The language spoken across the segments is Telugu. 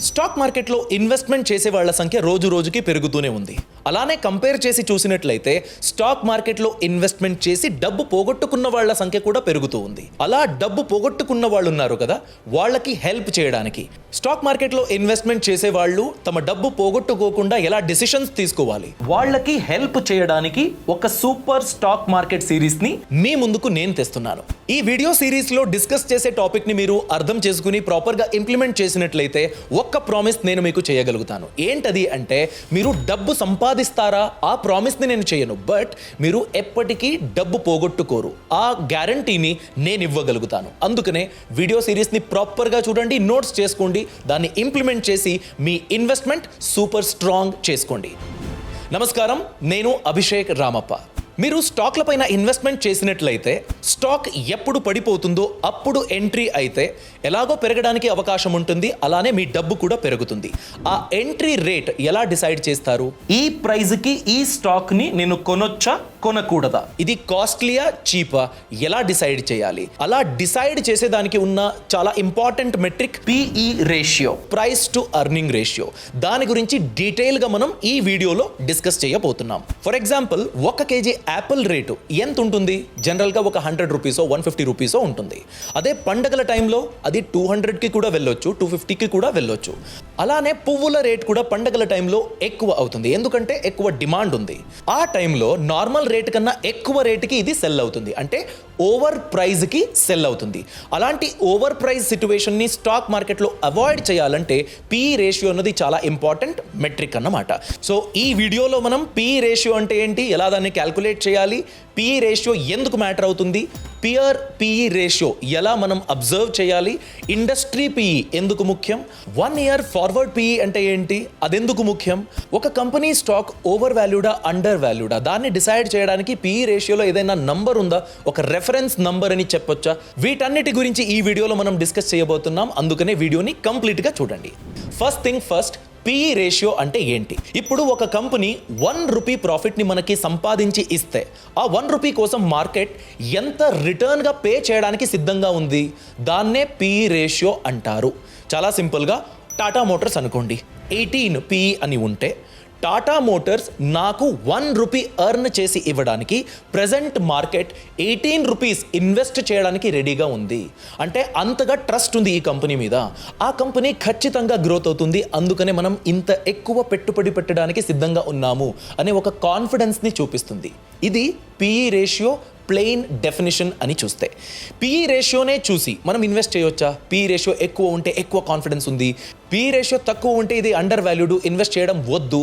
స్టాక్ మార్కెట్లో ఇన్వెస్ట్మెంట్ చేసే వాళ్ళ సంఖ్య రోజు రోజుకి పెరుగుతూనే ఉంది. అలానే కంపేర్ చేసి చూసినట్లయితే స్టాక్ మార్కెట్లో ఇన్వెస్ట్మెంట్ చేసి డబ్బు పోగొట్టుకున్న వాళ్ళ సంఖ్య కూడా పెరుగుతూ ఉంది. అలా డబ్బు పోగొట్టుకున్న వాళ్ళు ఉన్నారు కదా, వాళ్ళకి హెల్ప్ చేయడానికి స్టాక్ మార్కెట్లో ఇన్వెస్ట్మెంట్ చేసే వాళ్ళు తమ డబ్బు పోగొట్టుకోకుండా ఎలా డిసిషన్స్ తీసుకోవాలి, వాళ్ళకి హెల్ప్ చేయడానికి ఒక సూపర్ స్టాక్ మార్కెట్ సిరీస్ ని మీ ముందుకు నేను తెస్తున్నాను. ఈ వీడియో సిరీస్ లో డిస్కస్ చేసే టాపిక్ ని మీరు అర్థం చేసుకుని ప్రాపర్ గా ఇంప్లిమెంట్ చేసినట్లయితే ఒక్క ప్రామిస్ నేను మీకు చేయగలుగుతాను. ఏంటది అంటే, మీరు డబ్బు సంపాదిస్తారా, ఆ ప్రామిస్ ని నేను చేయను, బట్ మీరు ఎప్పటికీ డబ్బు పోగొట్టుకోరు, ఆ గ్యారంటీని నేను ఇవ్వగలుగుతాను. అందుకనే వీడియో సిరీస్ ని ప్రాపర్ గా చూడండి, నోట్స్ చేసుకోండి, దాన్ని ఇంప్లిమెంట్ చేసి మీ ఇన్వెస్ట్మెంట్ సూపర్ స్ట్రాంగ్ చేసుకోండి. నమస్కారం, నేను అభిషేక్ రామప్ప. మీరు స్టాక్ల పైన ఇన్వెస్ట్మెంట్ చేసినట్లయితే స్టాక్ ఎప్పుడు పడిపోతుందో అప్పుడు ఎంట్రీ అయితే ఎలాగో పెరగడానికి అవకాశం ఉంటుంది, అలానే మీ డబ్బు కూడా పెరుగుతుంది. ఆ ఎంట్రీ రేట్ ఎలా డిసైడ్ చేస్తారు? ఈ ప్రైజ్కి ఈ స్టాక్ని నేను కొనొచ్చా కొనకూడదా, ఇది కాస్ట్లీయా చీపా, ఎలా డిసైడ్ చేయాలి? అలా డిసైడ్ చేసేదానికి ఉన్న చాలా important metric PE ratio, price to earning ratio. దాని గురించి డీటెయిల్గా మనం ఈ వీడియోలో డిస్కస్ చేయబోతున్నాం. For example, 1 KG Apple rate ఎంత ఉంటుంది? జనరల్గా ఒక 100 రూపీసో 150 రూపీసో ఉంటుంది. అదే పండగల టైంలో అది 200కి కూడా వెళ్ళొచ్చు, 250కి కూడా వెళ్ళొచ్చు. అలానే పువ్వుల రేట్ కూడా పండగల టైంలో ఎక్కువ అవుతుంది, ఎందుకంటే ఎక్కువ డిమాండ్ ఉంది. ఆ టైంలో నార్మల్ రేట్ కన్నా ఎక్కువ రేటుకి ఇది సెల్ అవుతుంది, అంటే ఓవర్ ప్రైజ్కి సెల్ అవుతుంది. అలాంటి ఓవర్ ప్రైజ్ సిచ్యువేషన్ని స్టాక్ మార్కెట్లో అవాయిడ్ చేయాలంటే పిఈ రేషియో అన్నది చాలా ఇంపార్టెంట్ మెట్రిక్ అన్నమాట. సో ఈ వీడియోలో మనం పిఈ రేషియో అంటే ఏంటి, ఎలా దాన్ని క్యాల్కులేట్ చేయాలి, పిఈ రేషియో ఎందుకు మ్యాటర్ అవుతుంది, పియర్ పిఈ రేషియో ఎలా మనం అబ్జర్వ్ చేయాలి, ఇండస్ట్రీ పిఈ ఎందుకు ముఖ్యం, 1 ఇయర్ ఫార్వర్డ్ పిఈ అంటే ఏంటి, అదెందుకు ముఖ్యం, ఒక కంపెనీ స్టాక్ ఓవర్ వాల్యూడా అండర్ వాల్యూడా దాన్ని డిసైడ్ చేయడానికి పిఈ రేషియోలో ఏదైనా నంబర్ ఉందా, ఒక రెఫరెన్స్ నంబర్ అని చెప్పొచ్చా, వీటన్నిటి గురించి ఈ వీడియోలో మనం డిస్కస్ చేయబోతున్నాం. అందుకనే వీడియోని కంప్లీట్గా చూడండి. First thing first, PE ratio అంటే ఏంటి? ఇప్పుడు ఒక కంపెనీ 1 రూపీ ప్రాఫిట్ని మనకి సంపాదించి ఇస్తే ఆ 1 రూపీ కోసం మార్కెట్ ఎంత రిటర్న్గా పే చేయడానికి సిద్ధంగా ఉంది, దాన్నే పిఈ రేషియో అంటారు. చాలా సింపుల్గా, టాటా మోటార్స్ అనుకోండి, 18 పిఈ అని ఉంటే టాటా మోటార్స్ నాకు 1 రూపీ ఎర్న్ చేసి ఇవ్వడానికి ప్రెజెంట్ మార్కెట్ 18 రూపీస్ ఇన్వెస్ట్ చేయడానికి రెడీగా ఉంది. అంటే అంతగా ట్రస్ట్ ఉంది ఈ కంపెనీ మీద, ఆ కంపెనీ ఖచ్చితంగా గ్రోత్ అవుతుంది, అందుకనే మనం ఇంత ఎక్కువ పెట్టుబడి పెట్టడానికి సిద్ధంగా ఉన్నాము అనే ఒక కాన్ఫిడెన్స్ని చూపిస్తుంది. ఇది పిఈ రేషియో ప్లెయిన్ డెఫినిషన్ అని చూస్తే. పిఈ రేషియోనే చూసి మనం ఇన్వెస్ట్ చేయొచ్చా? పిఈ రేషియో ఎక్కువ ఉంటే ఎక్కువ కాన్ఫిడెన్స్ ఉంది, పిఈ రేషియో తక్కువ ఉంటే ఇది అండర్ వాల్యూడ్, ఇన్వెస్ట్ చేయడం వద్దు,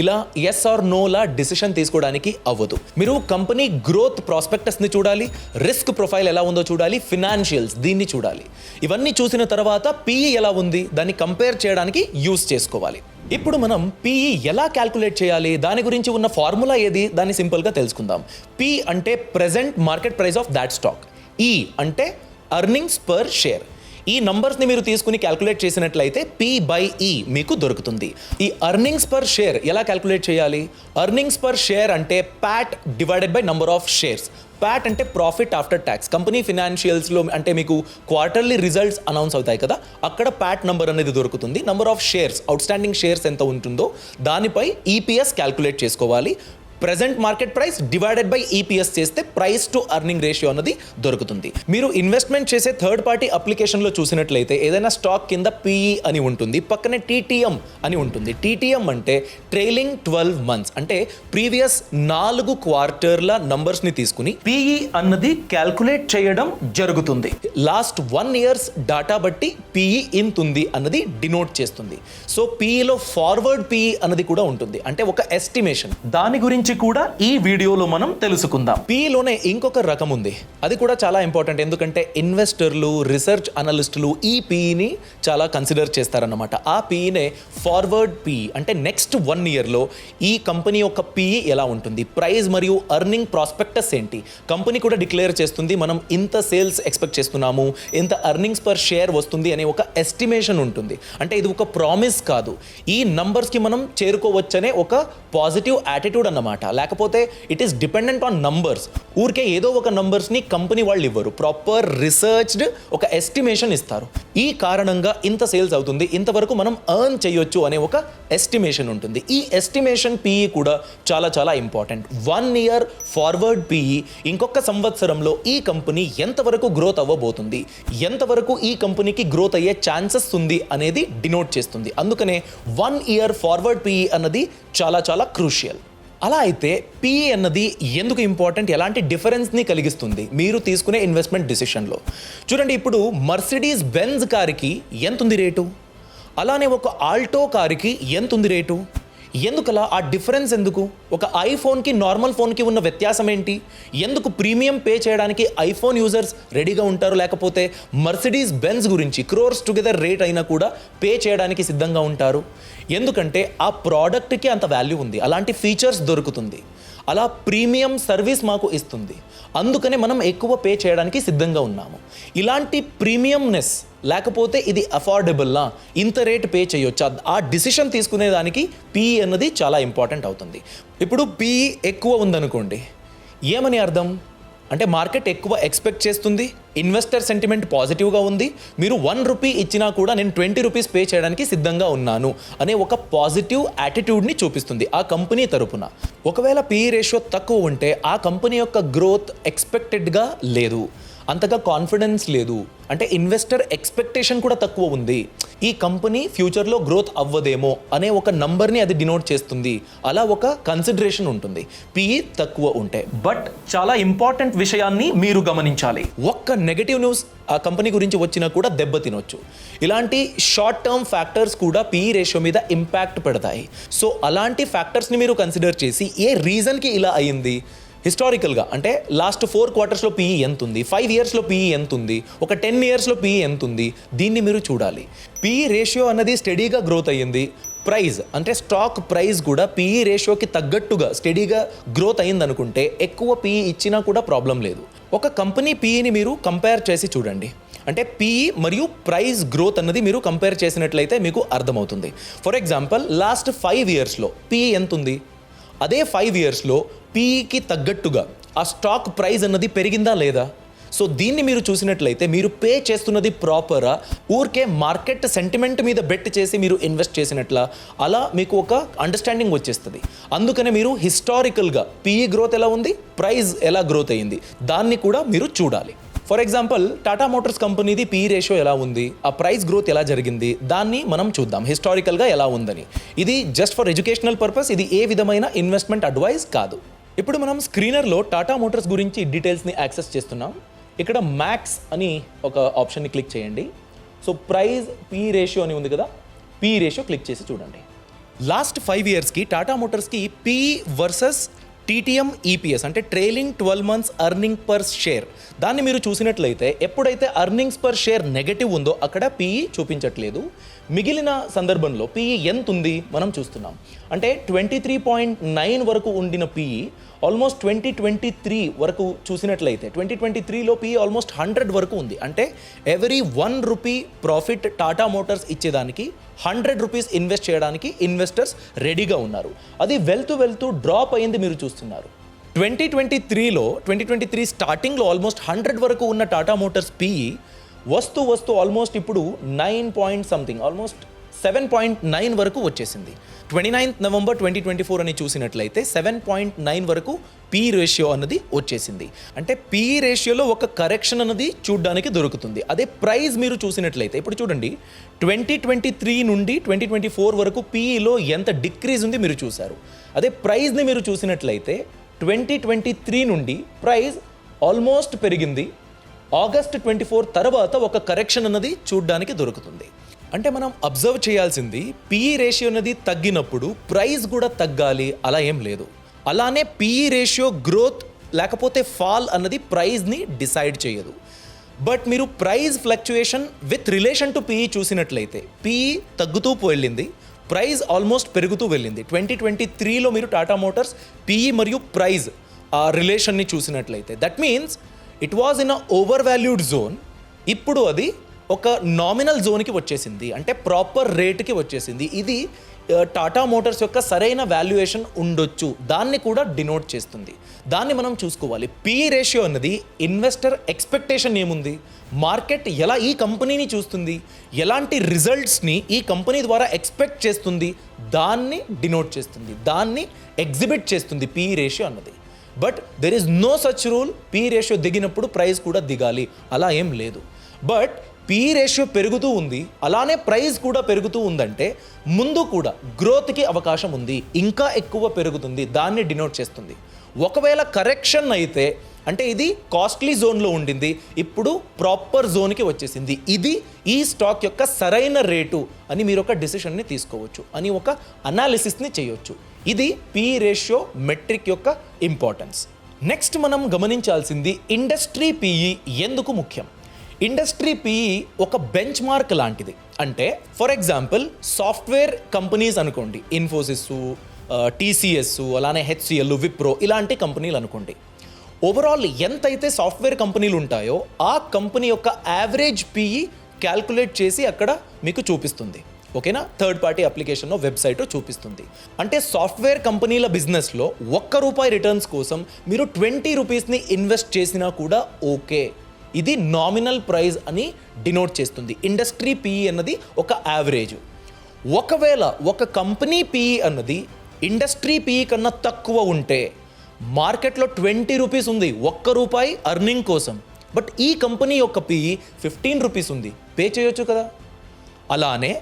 ఇలా ఎస్ ఆర్ నోలా డిసిషన్ తీసుకోవడానికి అవ్వదు. మీరు కంపెనీ గ్రోత్ ప్రాస్పెక్టస్ని చూడాలి, రిస్క్ ప్రొఫైల్ ఎలా ఉందో చూడాలి, ఫినాన్షియల్స్ దీన్ని చూడాలి. ఇవన్నీ చూసిన తర్వాత పిఈ ఎలా ఉంది దాన్ని కంపేర్ చేయడానికి యూస్ చేసుకోవాలి. ఇప్పుడు మనం పిఈ ఎలా క్యాల్కులేట్ చేయాలి, దాని గురించి ఉన్న ఫార్ములా ఏది, దాన్ని సింపుల్గా తెలుసుకుందాం. పి అంటే present market price of that stock, ఈ అంటే అర్నింగ్స్ పర్ షేర్. ఈ నంబర్స్ని మీరు తీసుకుని క్యాల్కులేట్ చేసినట్లయితే P/E మీకు దొరుకుతుంది. ఈ అర్నింగ్స్ పర్ షేర్ ఎలా క్యాల్కులేట్ చేయాలి? అర్నింగ్స్ పర్ షేర్ అంటే Pat divided by number of shares. Pat అంటే ప్రాఫిట్ ఆఫ్టర్ ట్యాక్స్. కంపెనీ ఫినాన్షియల్స్లో అంటే మీకు క్వార్టర్లీ రిజల్ట్స్ అనౌన్స్ అవుతాయి కదా, అక్కడ ప్యాట్ నంబర్ అనేది దొరుకుతుంది. Number of shares, out standing shares ఎంత ఉంటుందో దానిపై ఈపీఎస్ క్యాల్కులేట్ చేసుకోవాలి. Present market price divided by EPS చేస్తే ప్రైస్ టు అర్నింగ్ రేషియో అన్నది దొరుకుతుంది. మీరు ఇన్వెస్ట్మెంట్ చేసే థర్డ్ పార్టీ అప్లికేషన్లో చూసినట్లయితే ఏదైనా స్టాక్ కింద పిఈ అని ఉంటుంది, పక్కనే టీటీఎం అని ఉంటుంది. టీటీఎం అంటే ట్రైలింగ్ 12 మంత్స్, అంటే ప్రీవియస్ 4 క్వార్టర్ల నంబర్స్ని తీసుకుని పిఈ అన్నది క్యాల్కులేట్ చేయడం జరుగుతుంది. లాస్ట్ 1 ఇయర్స్ డాటా బట్టి పిఈ ఇంత ఉంది అన్నది డినోట్ చేస్తుంది. సో పిఈలో ఫార్వర్డ్ పిఈ అన్నది కూడా ఉంటుంది, అంటే ఒక ఎస్టిమేషన్. దాని గురించి కూడా ఈ వీడియోలో మనం తెలుసుకుందాం. పిఈలోనే ఇంకొక రకం ఉంది, అది కూడా చాలా ఇంపార్టెంట్, ఎందుకంటే ఇన్వెస్టర్లు, రీసెర్చ్ అనలిస్టులు ఈ పిఈని చాలా కన్సిడర్ చేస్తారన్నమాట. ఆ పిఈనే ఫార్వర్డ్ పిఈ, అంటే నెక్స్ట్ 1 ఇయర్లో ఈ కంపెనీ యొక్క పిఈ ఎలా ఉంటుంది, ప్రైస్ మరియు అర్నింగ్ ప్రాస్పెక్టస్ ఏంటి, కంపెనీ కూడా డిక్లేర్ చేస్తుంది మనం ఇంత సేల్స్ ఎక్స్పెక్ట్ చేస్తున్నాము, ఇంత అర్నింగ్స్ పర్ షేర్ వస్తుంది అనే ఒక ఎస్టిమేషన్ ఉంటుంది. అంటే ఇది ఒక ప్రామిస్ కాదు, ఈ నంబర్స్కి మనం చేరుకోవచ్చనే ఒక పాజిటివ్ యాటిట్యూడ్ అన్నమాట. అనమాట. లేకపోతే it is dependent on numbers. ఊరికే ఏదో ఒక నంబర్స్ని కంపెనీ వాళ్ళు ఇవ్వరు, ప్రాపర్ రీసెర్చ్డ్ ఒక ఎస్టిమేషన్ ఇస్తారు. ఈ కారణంగా ఇంత సేల్స్ అవుతుంది, ఇంతవరకు మనం ఎర్న్ చేయొచ్చు అనే ఒక ఎస్టిమేషన్ ఉంటుంది. ఈ ఎస్టిమేషన్ పీఈ కూడా చాలా చాలా ఇంపార్టెంట్. 1 year ఫార్వర్డ్ పీఈ, ఇంకొక సంవత్సరంలో ఈ కంపెనీ ఎంతవరకు గ్రోత్ అవ్వబోతుంది, ఎంతవరకు ఈ కంపెనీకి గ్రోత్ అయ్యే ఛాన్సెస్ ఉంది అనేది డినోట్ చేస్తుంది. అందుకనే 1 year ఫార్వర్డ్ పీఈ అన్నది చాలా చాలా క్రూషియల్. అలా అయితే పీఈ అన్నది ఎందుకు ఇంపార్టెంట్, ఎలాంటి డిఫరెన్స్ని కలిగిస్తుంది మీరు తీసుకునే ఇన్వెస్ట్మెంట్ డిసిషన్లో? చూడండి, ఇప్పుడు మర్సిడీస్ బెంజ్ కార్కి ఎంత ఉంది రేటు, అలానే ఒక ఆల్టో కార్కి ఎంత ఉంది రేటు? ఎందుకలా? ఆ డిఫరెన్స్ ఎందుకు? ఒక ఐఫోన్కి నార్మల్ ఫోన్కి ఉన్న వ్యత్యాసం ఏంటి? ఎందుకు ప్రీమియం పే చేయడానికి ఐఫోన్ యూజర్స్ రెడీగా ఉంటారు, లేకపోతే మర్సిడీస్ బెంజ్ గురించి క్రోర్స్ టుగెదర్ రేట్ అయినా కూడా పే చేయడానికి సిద్ధంగా ఉంటారు? ఎందుకంటే ఆ ప్రోడక్ట్కి అంత వాల్యూ ఉంది, అలాంటి ఫీచర్స్ దొరుకుతుంది, అలా ప్రీమియం సర్వీస్ మాకు ఇస్తుంది, అందుకనే మనం ఎక్కువ పే చేయడానికి సిద్ధంగా ఉన్నాము. ఇలాంటి ప్రీమియంనెస్ లేకపోతే ఇది అఫోర్డబుల్లా, ఇంత రేట్ పే చేయొచ్చా, ఆ డిసిషన్ తీసుకునేదానికి పీఈ అన్నది చాలా ఇంపార్టెంట్ అవుతుంది. ఇప్పుడు పీఈ ఎక్కువ ఉందనుకోండి, ఏమని అర్థం అంటే మార్కెట్ ఎక్కువ ఎక్స్పెక్ట్ చేస్తుంది, ఇన్వెస్టర్ సెంటిమెంట్ పాజిటివ్గా ఉంది, మీరు 1 రూపీ ఇచ్చినా కూడా నేను 20 రూపీస్ పే చేయడానికి సిద్ధంగా ఉన్నాను అనే ఒక పాజిటివ్ యాటిట్యూడ్ని చూపిస్తుంది ఆ కంపెనీ తరపున. ఒకవేళ పీఈ రేషియో తక్కువ ఉంటే ఆ కంపెనీ యొక్క గ్రోత్ ఎక్స్పెక్టెడ్గా లేదు, అంతగా కాన్ఫిడెన్స్ లేదు, అంటే ఇన్వెస్టర్ ఎక్స్పెక్టేషన్ కూడా తక్కువ ఉంది, ఈ కంపెనీ ఫ్యూచర్లో గ్రోత్ అవ్వదేమో అనే ఒక నంబర్ని అది డినోట్ చేస్తుంది. అలా ఒక కన్సిడరేషన్ ఉంటుంది పీఈ తక్కువ ఉంటే. బట్ చాలా ఇంపార్టెంట్ విషయాన్ని మీరు గమనించాలి, ఒక్క నెగటివ్ న్యూస్ ఆ కంపెనీ గురించి వచ్చినా కూడా దెబ్బ తినొచ్చు. ఇలాంటి షార్ట్ టర్మ్ ఫ్యాక్టర్స్ కూడా పీఈ రేషియో మీద ఇంపాక్ట్ పెడతాయి. సో అలాంటి ఫ్యాక్టర్స్ని మీరు కన్సిడర్ చేసి ఏ రీజన్కి ఇలా అయ్యింది, హిస్టారికల్గా అంటే లాస్ట్ 4 quartersలో పీఈ ఎంత ఉంది, 5 yearsలో పీఈ ఎంత ఉంది, ఒక 10 yearsలో పీఈ ఎంత ఉంది, దీన్ని మీరు చూడాలి. పీఈ రేషియో అన్నది స్టడీగా గ్రోత్ అయ్యింది, ప్రైస్ అంటే స్టాక్ ప్రైస్ కూడా పీఈ రేషియోకి తగ్గట్టుగా స్టడీగా గ్రోత్ అయ్యింది అనుకుంటే ఎక్కువ పీఈ ఇచ్చినా కూడా ప్రాబ్లం లేదు. ఒక కంపెనీ పీఈని మీరు కంపేర్ చేసి చూడండి, అంటే పీఈ మరియు ప్రైస్ గ్రోత్ అన్నది మీరు కంపేర్ చేసినట్లయితే మీకు అర్థమవుతుంది. ఫర్ ఎగ్జాంపుల్ లాస్ట్ 5 yearsలో పీఈ ఎంత ఉంది, అదే 5 yearsలో పీఈకి తగ్గట్టుగా ఆ స్టాక్ ప్రైస్ అన్నది పెరిగిందా లేదా? సో దీన్ని మీరు చూసినట్లయితే మీరు పే చేస్తున్నది ప్రాపరా, ఊరికే మార్కెట్ సెంటిమెంట్ మీద బెట్ చేసి మీరు ఇన్వెస్ట్ చేసినట్ల, అలా మీకు ఒక అండర్స్టాండింగ్ వచ్చేస్తుంది. అందుకనే మీరు హిస్టారికల్గా పీఈ గ్రోత్ ఎలా ఉంది, ప్రైస్ ఎలా గ్రోత్ అయ్యింది, దాన్ని కూడా మీరు చూడాలి. ఫర్ ఎగ్జాంపుల్ టాటా మోటార్స్ కంపెనీది పీఈ రేషియో ఎలా ఉంది, ఆ ప్రైస్ గ్రోత్ ఎలా జరిగింది, దాన్ని మనం చూద్దాం హిస్టారికల్గా ఎలా ఉందని. ఇది జస్ట్ ఫర్ ఎడ్యుకేషనల్ పర్పస్, ఇది ఏ విధమైన ఇన్వెస్ట్మెంట్ అడ్వైస్ కాదు. ఇప్పుడు మనం స్క్రీనర్లో టాటా మోటార్స్ గురించి డీటెయిల్స్ని యాక్సెస్ చేస్తున్నాం. ఇక్కడ మ్యాక్స్ అని ఒక ఆప్షన్ని క్లిక్ చేయండి. సో ప్రైస్ పీఈ రేషియో అని ఉంది కదా, పీఈ రేషియో క్లిక్ చేసి చూడండి. లాస్ట్ 5 yearsకి టాటా మోటార్స్కి పీఈ వర్సెస్ టీటీఎం ఈపీఎస్ అంటే trailing 12 months earning per share, దాన్ని మీరు చూసినట్లయితే ఎప్పుడైతే అర్నింగ్స్ పర్ షేర్ నెగటివ్ ఉందో అక్కడ పీఈ చూపించట్లేదు. మిగిలిన సందర్భంలో పీఈ ఎంత ఉంది మనం చూస్తున్నాం. అంటే 23.9 వరకు ఉండిన పీఈ ఆల్మోస్ట్ 2023 వరకు చూసినట్లయితే 2023లో పీఈ ఆల్మోస్ట్ 100 వరకు ఉంది. అంటే every 1 rupee profit Tata Motors ఇచ్చేదానికి 100 రూపీస్ ఇన్వెస్ట్ చేయడానికి ఇన్వెస్టర్స్ రెడీగా ఉన్నారు. అది వెళ్తూ డ్రాప్ అయింది మీరు చూస్తున్నారు. 2023 స్టార్టింగ్లో ఆల్మోస్ట్ 100 వరకు ఉన్న టాటా మోటార్స్ పీఈ వస్తూ ఆల్మోస్ట్ ఇప్పుడు 9 పాయింట్ సంథింగ్, ఆల్మోస్ట్ 7.9 వరకు వచ్చేసింది. 29th November 2024 అని చూసినట్లయితే 7.9 వరకు పీ రేషియో అన్నది వచ్చేసింది. అంటే పీ రేషియోలో ఒక కరెక్షన్ అన్నది చూడడానికి దొరుకుతుంది. అదే ప్రైస్ మీరు చూసినట్లయితే ఇప్పుడు చూడండి, 2023 నుండి 2024 వరకు పీఈలో ఎంత డిక్రీజ్ ఉంది మీరు చూశారు. అదే ప్రైస్ని మీరు చూసినట్లయితే 2023 నుండి ప్రైస్ ఆల్మోస్ట్ పెరిగింది. August 24 తర్వాత ఒక కరెక్షన్ అన్నది చూడడానికి దొరుకుతుంది. అంటే మనం అబ్జర్వ్ చేయాల్సింది పీఈ రేషియో అనేది తగ్గినప్పుడు ప్రైస్ కూడా తగ్గాలి అలా ఏం లేదు. అలానే పీఈ రేషియో గ్రోత్ లేకపోతే ఫాల్ అన్నది ప్రైస్ని డిసైడ్ చేయదు. బట్ మీరు price fluctuation with relation to PE చూసినట్లయితే పీఈ తగ్గుతూ వెళ్ళింది, ప్రైస్ ఆల్మోస్ట్ పెరుగుతూ వెళ్ళింది. 2023లో మీరు టాటా మోటార్స్ పీఈ మరియు ప్రైస్ ఆ రిలేషన్ని చూసినట్లయితే that means it was in a over valued zone. ఇప్పుడు అది ఒక నామినల్ జోన్కి వచ్చేసింది, అంటే ప్రాపర్ రేట్కి వచ్చేసింది. ఇది టాటా మోటార్స్ యొక్క సరైన వాల్యుయేషన్ ఉండొచ్చు, దాన్ని కూడా డినోట్ చేస్తుంది. దాన్ని మనం చూసుకోవాలి. పిఈ రేషియో అన్నది ఇన్వెస్టర్ ఎక్స్పెక్టేషన్ ఏముంది, మార్కెట్ ఎలా ఈ కంపెనీని చూస్తుంది, ఎలాంటి రిజల్ట్స్ని ఈ కంపెనీ ద్వారా ఎక్స్పెక్ట్ చేస్తుంది, దాన్ని డినోట్ చేస్తుంది, దాన్ని ఎగ్జిబిట్ చేస్తుంది పిఈ రేషియో అన్నది. But there is no such rule PE ratio దిగినప్పుడు ప్రైస్ కూడా దిగాలి, అలా ఏం లేదు. బట్ పిఈ రేషియో పెరుగుతూ ఉంది, అలానే ప్రైస్ కూడా పెరుగుతూ ఉందంటే ముందు కూడా గ్రోత్కి అవకాశం ఉంది, ఇంకా ఎక్కువ పెరుగుతుంది, దాన్ని డినోట్ చేస్తుంది. ఒకవేళ కరెక్షన్ అయితే, అంటే ఇది కాస్ట్లీ జోన్లో ఉండింది, ఇప్పుడు ప్రాపర్ జోన్కి వచ్చేసింది, ఇది ఈ స్టాక్ యొక్క సరైన రేటు అని మీరు ఒక డెసిషన్ని తీసుకోవచ్చు, అని ఒక అనాలిసిస్ని చేయొచ్చు. ఇది పిఈ రేషియో మెట్రిక్ యొక్క ఇంపార్టెన్స్. నెక్స్ట్ మనం గమనించాల్సింది ఇండస్ట్రీ పిఈ ఎందుకు ముఖ్యం. ఇండస్ట్రీ పిఈ ఒక బెంచ్ మార్క్ లాంటిది. అంటే ఫర్ ఎగ్జాంపుల్ సాఫ్ట్వేర్ కంపెనీస్ అనుకోండి, ఇన్ఫోసిస్, టీసీఎస్, అలానే హెచ్సిఎల్, విప్రో ఇలాంటి కంపెనీలు అనుకోండి. ఓవరాల్ ఎంతైతే సాఫ్ట్వేర్ కంపెనీలు ఉంటాయో ఆ కంపెనీ యొక్క యావరేజ్ పిఈ క్యాల్కులేట్ చేసి అక్కడ మీకు చూపిస్తుంది. ఓకేనా, థర్డ్ పార్టీ అప్లికేషన్ వెబ్సైట్ చూపిస్తుంది. అంటే సాఫ్ట్వేర్ కంపెనీల బిజినెస్లో ₹1 రిటర్న్స్ కోసం మీరు 20 రూపీస్ని ఇన్వెస్ట్ చేసినా కూడా ఓకే, ఇది నామినల్ ప్రైస్ అని డినోట్ చేస్తుంది. ఇండస్ట్రీ పిఈ అన్నది ఒక యావరేజ్. ఒకవేళ ఒక కంపెనీ పిఈ అన్నది ఇండస్ట్రీ పిఈ కన్నా తక్కువ ఉంటే, మార్కెట్లో 20 రూపీస్ ఉంది ₹1 అర్నింగ్ కోసం, బట్ ఈ కంపెనీ యొక్క పిఈ 15 రూపీస్ ఉంది, పే చేయొచ్చు కదా. అలానే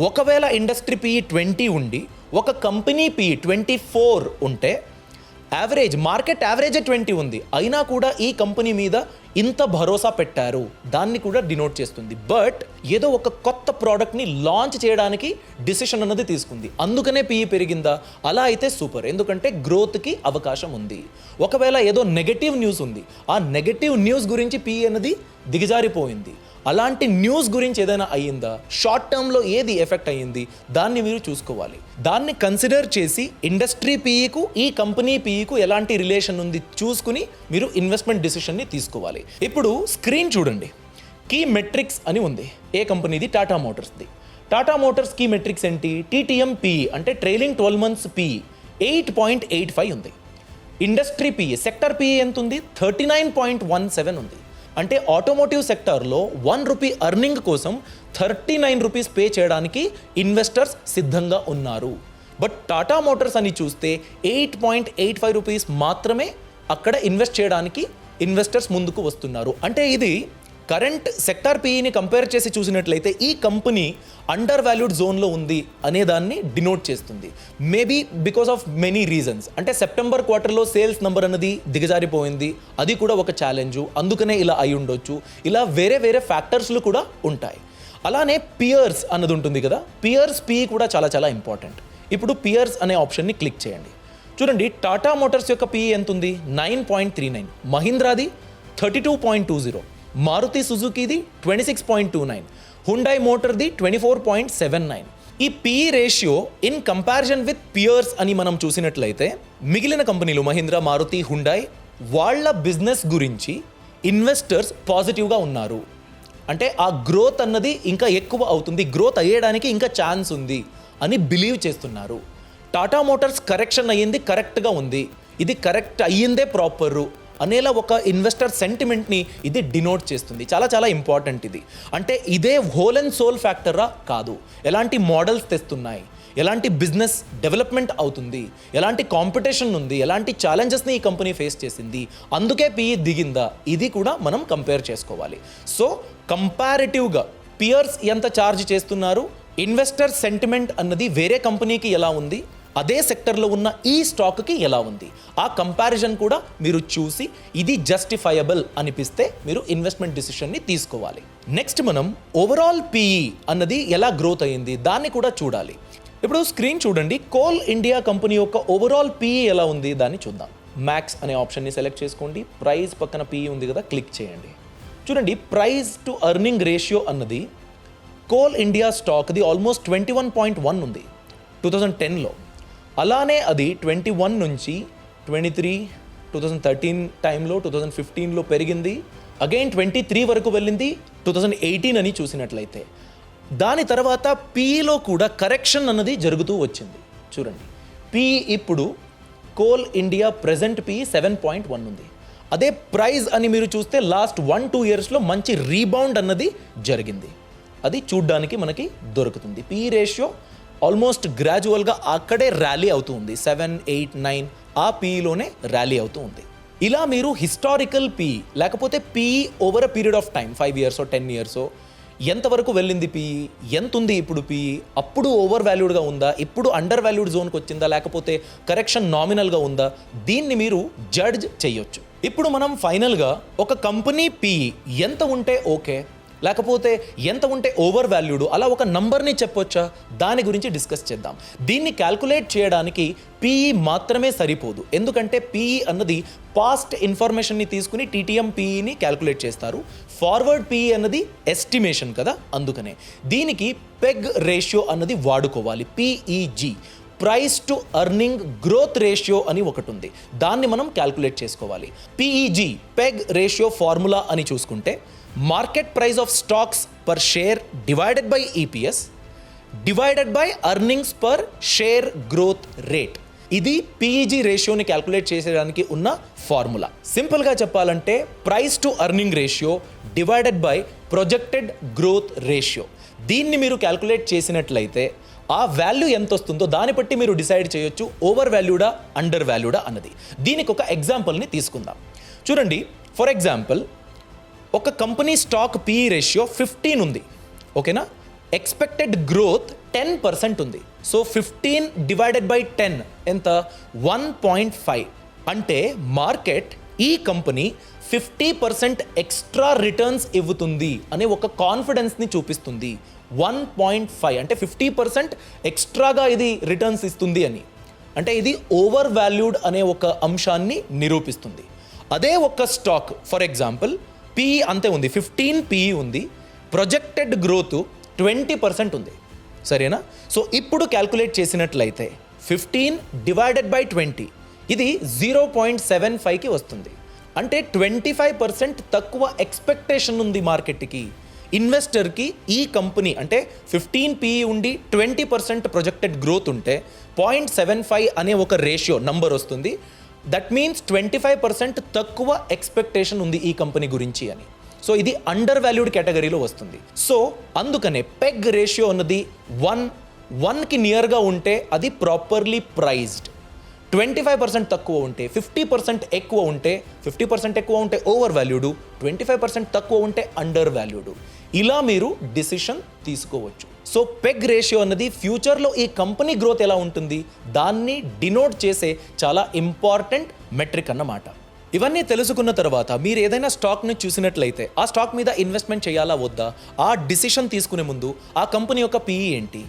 ఒకవేళ ఇండస్ట్రీ పిఈ 20 ఉండి ఒక కంపెనీ పిఈ 24 ఉంటే, యావరేజ్ మార్కెట్ యావరేజే 20 ఉంది, అయినా కూడా ఈ కంపెనీ మీద ఇంత భరోసా పెట్టారు, దాన్ని కూడా డినోట్ చేస్తుంది. బట్ ఏదో ఒక కొత్త ప్రోడక్ట్ని లాంచ్ చేయడానికి డిసిషన్ అన్నది తీసుకుంది, అందుకనే పిఈ పెరిగిందా, అలా అయితే సూపర్, ఎందుకంటే గ్రోత్కి అవకాశం ఉంది. ఒకవేళ ఏదో నెగటివ్ న్యూస్ ఉంది, ఆ నెగటివ్ న్యూస్ గురించి పిఈ అన్నది దిగజారిపోయింది, అలాంటి న్యూస్ గురించి ఏదైనా అయ్యిందా, షార్ట్ టర్మ్లో ఏది ఎఫెక్ట్ అయ్యింది, దాన్ని మీరు చూసుకోవాలి. దాన్ని కన్సిడర్ చేసి ఇండస్ట్రీ పిఈకు ఈ కంపెనీ పిఈకు ఎలాంటి రిలేషన్ ఉంది చూసుకుని మీరు ఇన్వెస్ట్మెంట్ డిసిషన్ని తీసుకోవాలి. ఇప్పుడు స్క్రీన్ చూడండి, కీ మెట్రిక్స్ అని ఉంది. ఏ కంపెనీది? టాటా మోటార్స్ది. టాటా మోటార్స్ కీ మెట్రిక్స్ ఏంటి? టీటీఎం పిఈ అంటే ట్రైలింగ్ 12 months పిఈ 8.85 ఉంది. ఇండస్ట్రీ పిఈ సెక్టర్ పిఈ ఎంత ఉంది? 39.17 ఉంది. అంటే ఆటోమోటివ్ సెక్టార్లో ₹1 అర్నింగ్ కోసం 39 రూపీస్ పే చేయడానికి ఇన్వెస్టర్స్ సిద్ధంగా ఉన్నారు. బట్ టాటా మోటార్స్ అని చూస్తే 8.85 రూపీస్ మాత్రమే అక్కడ ఇన్వెస్ట్ చేయడానికి ఇన్వెస్టర్స్ ముందుకు వస్తున్నారు. అంటే ఇది కరెంట్ సెక్టార్ పిఈని కంపేర్ చేసి చూసినట్లయితే ఈ కంపెనీ అండర్ వాల్యూడ్ జోన్లో ఉంది అనేదాన్ని డినోట్ చేస్తుంది. Maybe because of many reasons. అంటే సెప్టెంబర్ క్వార్టర్లో సేల్స్ నెంబర్ అనేది దిగజారిపోయింది, అది కూడా ఒక ఛాలెంజు, అందుకనే ఇలా అయి ఉండొచ్చు. ఇలా వేరే వేరే ఫ్యాక్టర్స్లు కూడా ఉంటాయి. అలానే పియర్స్ అన్నది ఉంటుంది కదా, పియర్స్ పిఈ కూడా చాలా చాలా ఇంపార్టెంట్. ఇప్పుడు పియర్స్ అనే ఆప్షన్ని క్లిక్ చేయండి. చూడండి, టాటా మోటార్స్ యొక్క పిఈ ఎంత ఉంది? 9.39, మహీంద్రాది 32.20, మారుతి సుజుకీది 26.29, హుండాయ్ మోటార్ది 24.79. ఈ PE ratio in comparison with peers అని మనం చూసినట్లయితే మిగిలిన కంపెనీలు మహీంద్రా, మారుతి, హుండాయ్ వాళ్ళ బిజినెస్ గురించి ఇన్వెస్టర్స్ పాజిటివ్గా ఉన్నారు. అంటే ఆ గ్రోత్ అన్నది ఇంకా ఎక్కువ అవుతుంది, గ్రోత్ అయ్యేయడానికి ఇంకా ఛాన్స్ ఉంది అని బిలీవ్ చేస్తున్నారు. టాటా మోటార్స్ కరెక్షన్ అయ్యింది, కరెక్ట్గా ఉంది, ఇది కరెక్ట్ అయ్యిందే ప్రాపరు అనేలా ఒక ఇన్వెస్టర్ సెంటిమెంట్ని ఇది డినోట్ చేస్తుంది. చాలా చాలా ఇంపార్టెంట్ ఇది. అంటే ఇదే హోల్ అండ్ సోల్ ఫ్యాక్టరా? కాదు. ఎలాంటి మోడల్స్ తెస్తున్నాయి, ఎలాంటి బిజినెస్ డెవలప్మెంట్ అవుతుంది, ఎలాంటి కాంపిటీషన్ ఉంది, ఎలాంటి ఛాలెంజెస్ని ఈ కంపెనీ ఫేస్ చేసింది, అందుకే పిఈ దిగిందా, ఇది కూడా మనం కంపేర్ చేసుకోవాలి. సో కంపారిటివ్గా పియర్స్ ఎంత ఛార్జ్ చేస్తున్నారు, ఇన్వెస్టర్ సెంటిమెంట్ అన్నది వేరే కంపెనీకి ఎలా ఉంది, అదే సెక్టర్లో ఉన్న ఈ స్టాక్కి ఎలా ఉంది, ఆ కంపారిజన్ కూడా మీరు చూసి ఇది జస్టిఫైయబుల్ అనిపిస్తే మీరు ఇన్వెస్ట్మెంట్ డిసిషన్ని తీసుకోవాలి. నెక్స్ట్ మనం ఓవరాల్ పిఈ అన్నది ఎలా గ్రోత్ అయ్యింది దాన్ని కూడా చూడాలి. ఇప్పుడు స్క్రీన్ చూడండి, కోల్ ఇండియా కంపెనీ యొక్క ఓవరాల్ పిఈ ఎలా ఉంది దాన్ని చూద్దాం. మ్యాక్స్ అనే ఆప్షన్ని సెలెక్ట్ చేసుకోండి, ప్రైస్ పక్కన పిఈ ఉంది కదా, క్లిక్ చేయండి. చూడండి, ప్రైస్ టు అర్నింగ్ రేషియో అన్నది కోల్ ఇండియా స్టాక్ది ఆల్మోస్ట్ 21.1 ఉంది 2010లో. అలానే అది 21 నుంచి 23, 2013 టైంలో, 2015లో పెరిగింది, అగైన్ 23 వరకు వెళ్ళింది 2018 అని చూసినట్లయితే. దాని తర్వాత పీఈలో కూడా కరెక్షన్ అన్నది జరుగుతూ వచ్చింది. చూడండి, పీఈ ఇప్పుడు కోల్ ఇండియా ప్రెజెంట్ పీఈ 7.1 ఉంది. అదే ప్రైస్ అని మీరు చూస్తే లాస్ట్ 1-2 ఇయర్స్లో మంచి రీబౌండ్ అన్నది జరిగింది. అది చూడ్డానికి మనకి దొరుకుతుంది. పీఈ రేషియో ఆల్మోస్ట్ గ్రాడ్యువల్గా అక్కడే ర్యాలీ అవుతూ ఉంది. 7, 8, 9 ఆ పీఈలోనే ర్యాలీ అవుతూ ఉంది. ఇలా మీరు హిస్టారికల్ పీఈ లేకపోతే PE over a period of time 5 ఇయర్సో 10 ఇయర్సో ఎంతవరకు వెళ్ళింది పీఈ, ఎంత ఉంది ఇప్పుడు పీఈ, అప్పుడు ఓవర్ వాల్యూడ్గా ఉందా, ఇప్పుడు అండర్ వాల్యూడ్ జోన్కి వచ్చిందా, లేకపోతే కరెక్షన్ నామినల్గా ఉందా, దీన్ని మీరు జడ్జ్ చేయొచ్చు. ఇప్పుడు మనం ఫైనల్గా ఒక కంపెనీ పీఈ ఎంత ఉంటే ఓకే, లేకపోతే ఎంత ఉంటే ఓవర్ వాల్యూడ్, అలా ఒక నంబర్ని చెప్పొచ్చా, దాని గురించి డిస్కస్ చేద్దాం. దీన్ని క్యాల్కులేట్ చేయడానికి పీఈ మాత్రమే సరిపోదు. ఎందుకంటే పీఈ అన్నది పాస్ట్ ఇన్ఫర్మేషన్ని తీసుకుని టీటీఎం పీఈని క్యాల్కులేట్ చేస్తారు. ఫార్వర్డ్ పీఈ అన్నది ఎస్టిమేషన్ కదా, అందుకనే దీనికి పెగ్ రేషియో అన్నది వాడుకోవాలి. PEG, price to earning growth ratio అని ఒకటి ఉంది, దాన్ని మనం క్యాల్కులేట్ చేసుకోవాలి. పీఈజీ పెగ్ రేషియో ఫార్ములా అని చూసుకుంటే market price of stocks per share divided by EPS divided by earnings per share growth rate. ఇది పీఈజీ రేషియోని క్యాల్కులేట్ చేసేదానికి ఉన్న ఫార్ములా. సింపుల్గా చెప్పాలంటే price to earning ratio divided by projected growth ratio. దీన్ని మీరు క్యాల్కులేట్ చేసినట్లయితే ఆ వాల్యూ ఎంత వస్తుందో దాన్ని బట్టి మీరు డిసైడ్ చేయొచ్చు ఓవర్ వాల్యూడా అండర్ వాల్యూడా అన్నది. దీనికి ఒక ఎగ్జాంపుల్ని తీసుకుందాం. చూడండి, ఫర్ ఎగ్జాంపుల్ ఒక కంపెనీ స్టాక్ పీఈ రేషియో 15 ఉంది, ఓకేనా. ఎక్స్పెక్టెడ్ గ్రోత్ 10% ఉంది. సో 15 డివైడెడ్ బై 10 ఎంత, 1.5. అంటే మార్కెట్ ఈ కంపెనీ 50% ఎక్స్ట్రా రిటర్న్స్ ఇవ్వుతుంది అనే ఒక కాన్ఫిడెన్స్ని చూపిస్తుంది. 1.5 అంటే 50% ఎక్స్ట్రాగా ఇది రిటర్న్స్ ఇస్తుంది అని, అంటే ఇది ఓవర్ వాల్యూడ్ అనే ఒక అంశాన్ని నిరూపిస్తుంది. అదే ఒక స్టాక్ ఫర్ ఎగ్జాంపుల్ పీఈ అంతే ఉంది, 15 పీఈ ఉంది, ప్రొజెక్టెడ్ గ్రోత్ 20% ఉంది, సరేనా. సో ఇప్పుడు క్యాల్కులేట్ చేసినట్లయితే 15 డివైడెడ్ బై 20 ఇది 0.75కి వస్తుంది. అంటే 25% తక్కువ ఎక్స్పెక్టేషన్ ఉంది మార్కెట్కి. ఇన్వెస్టర్కి ఈ కంపెనీ అంటే 15 పీఈ ఉండి 20% ప్రొజెక్టెడ్ గ్రోత్ ఉంటే 0.75 అనే ఒక రేషియో నంబర్ వస్తుంది. దట్ మీన్స్ 25% తక్కువ ఎక్స్పెక్టేషన్ ఉంది ఈ కంపెనీ గురించి అని. సో ఇది అండర్ వాల్యూడ్ కేటగిరీలో వస్తుంది. సో అందుకనే పెగ్ రేషియో అన్నది 1కి నియర్గా ఉంటే అది ప్రాపర్లీ ప్రైజ్డ్. 25% తక్కువ ఉంటే, 50% ఎక్కువ ఉంటే, 50% ఎక్కువ ఉంటే ఓవర్ వాల్యూడు, 25% తక్కువ ఉంటే అండర్ వాల్యూడు. ఇలా మీరు డిసిషన్ తీసుకోవచ్చు. సో పెగ్ రేషియో అన్నది ఫ్యూచర్లో ఈ కంపెనీ గ్రోత్ ఎలా ఉంటుంది దాన్ని డినోట్ చేసే చాలా ఇంపార్టెంట్ మెట్రిక్ అన్నమాట. ఇవన్నీ తెలుసుకున్న తర్వాత మీరు ఏదైనా స్టాక్ని చూసినట్లయితే ఆ స్టాక్ మీద ఇన్వెస్ట్మెంట్ చేయాలా వద్దా, ఆ డిసిషన్ తీసుకునే ముందు ఆ కంపెనీ యొక్క పీఈ ఏంటి,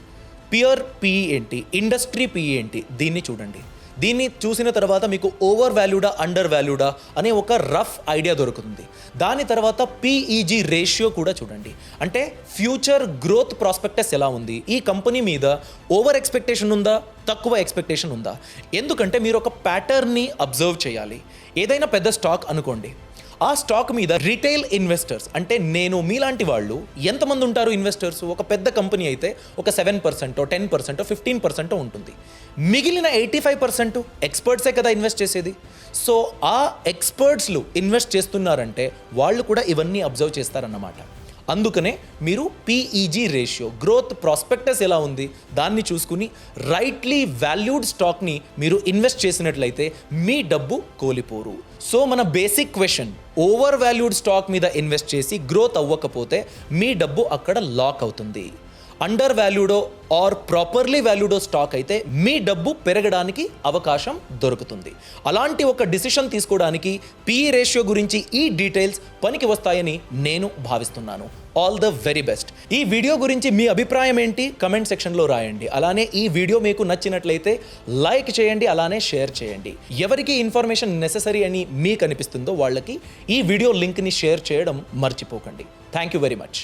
పియర్ పీఈ ఏంటి, ఇండస్ట్రీ పీఈ ఏంటి, దీన్ని చూడండి. దీన్ని చూసిన తర్వాత మీకు ఓవర్ వాల్యూడా అండర్ వాల్యూడా అనే ఒక రఫ్ ఐడియా దొరుకుతుంది. దాని తర్వాత పీఈజీ రేషియో కూడా చూడండి. అంటే ఫ్యూచర్ గ్రోత్ ప్రాస్పెక్టస్ ఎలా ఉంది, ఈ కంపెనీ మీద ఓవర్ ఎక్స్పెక్టేషన్ ఉందా, తక్కువ ఎక్స్పెక్టేషన్ ఉందా. ఎందుకంటే మీరు ఒక ప్యాటర్న్ని అబ్జర్వ్ చేయాలి. ఏదైనా పెద్ద స్టాక్ అనుకోండి, ఆ స్టాక్ మీద రిటైల్ ఇన్వెస్టర్స్ అంటే నేను మీలాంటి వాళ్ళు ఎంతమంది ఉంటారు ఇన్వెస్టర్స్. ఒక పెద్ద కంపెనీ అయితే ఒక 7%, 10%, 15% ఉంటుంది. మిగిలిన 85% ఎక్స్పర్ట్సే కదా ఇన్వెస్ట్ చేసేది. సో ఆ ఎక్స్పర్ట్స్లు ఇన్వెస్ట్ చేస్తున్నారంటే వాళ్ళు కూడా ఇవన్నీ అబ్జర్వ్ చేస్తారన్నమాట. అందుకనే మీరు పీఈజీ రేషియో గ్రోత్ ప్రాస్పెక్టస్ ఎలా ఉంది దాన్ని చూసుకుని రైట్లీ వాల్యూడ్ స్టాక్ని మీరు ఇన్వెస్ట్ చేసినట్లయితే మీ డబ్బు కోల్పోరు. సో మన basic question, over valued stock మీద ఇన్వెస్ట్ చేసి గ్రోత్ అవ్వకపోతే మీ డబ్బు అక్కడ లాక్ అవుతుంది. అండర్ వాల్యూడో ఆర్ ప్రాపర్లీ వాల్యూడో స్టాక్ అయితే మీ డబ్బు పెరగడానికి అవకాశం దొరుకుతుంది. అలాంటి ఒక డిసిషన్ తీసుకోవడానికి పీఈ రేషియో గురించి ఈ డీటెయిల్స్ పనికి వస్తాయని నేను భావిస్తున్నాను. All the very best. ఈ వీడియో గురించి మీ అభిప్రాయం ఏంటి కమెంట్ సెక్షన్లో రాయండి. అలానే ఈ వీడియో మీకు నచ్చినట్లయితే లైక్ చేయండి, అలానే షేర్ చేయండి. ఎవరికి ఇన్ఫర్మేషన్ నెససరీ అని మీకు అనిపిస్తుందో వాళ్ళకి ఈ వీడియో లింక్ని షేర్ చేయడం మర్చిపోకండి. Thank you very much.